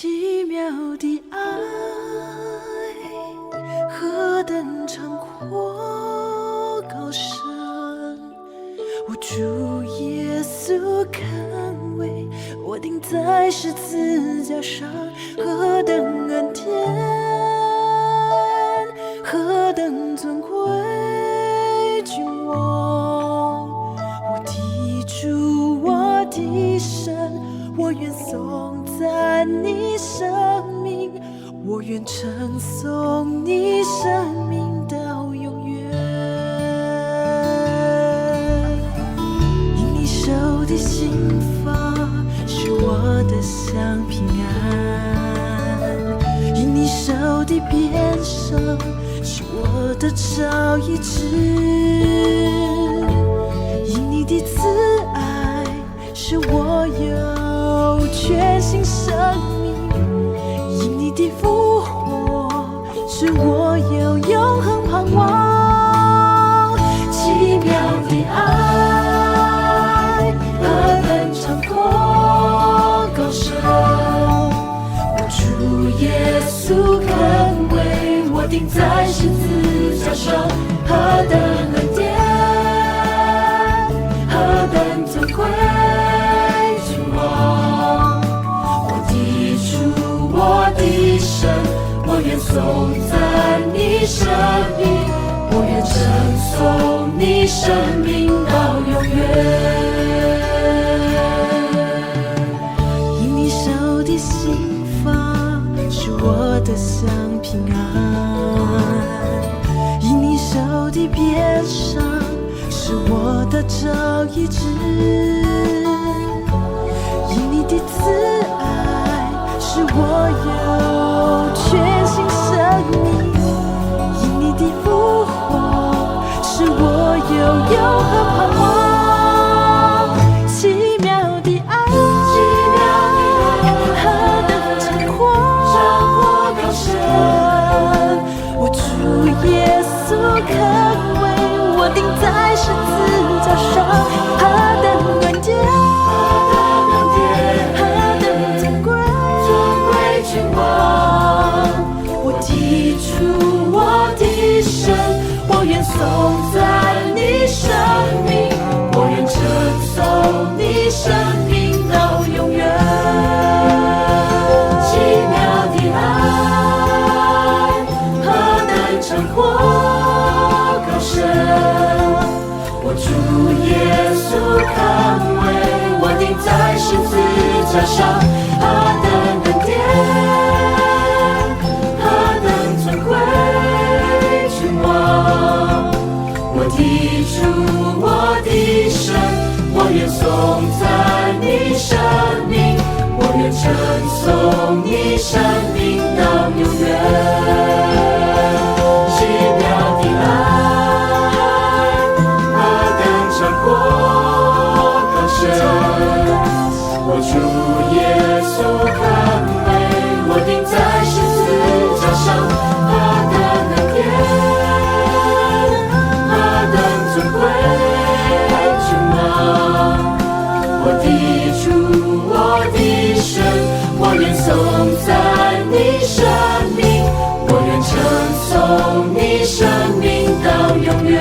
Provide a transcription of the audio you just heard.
奇妙的爱，何等长阔高深，我主耶稣肯为我钉在十字架上，何等恩典，何等尊贵君王，我的主，我的神，我愿颂赞你生命，我愿称颂你生命到永远。因你手的心法是我的香平安，因你手的鞭伤是我的朝医治，因你的慈爱使我有全新生命，因你的复活使我有永恒盼望。奇妙的爱何等长阔高深，我主耶稣肯为我钉在十字架上，何等恩典，何等尊贵君王，我的主，我的神，我愿颂赞你生命，我愿称颂你生命到永远。因你手的心法是我的香平安，因你手的鞭伤是我的朝医治，因你的慈爱使我有全新生命，因你的复活使我有永恒盼望。奇妙的爱，何等长阔高深，我主耶稣肯为我钉在十字架上，何等恩典，何等尊贵君王，我的主，我的神，我愿颂赞你生命，我愿称颂你生命到永远。奇妙的爱何等长阔高深，我主耶稣肯为我钉在十字架上，何等恩典，何等尊贵君王，我的主，我的神，我愿颂赞你生命，我愿称颂你生命到永远。奇妙的爱何等长阔高深，我主耶稣肯为我钉在十字架上，何等恩典，何等尊贵君王，我的主，我的神，我愿颂赞你生命，我愿称颂你生命到永远。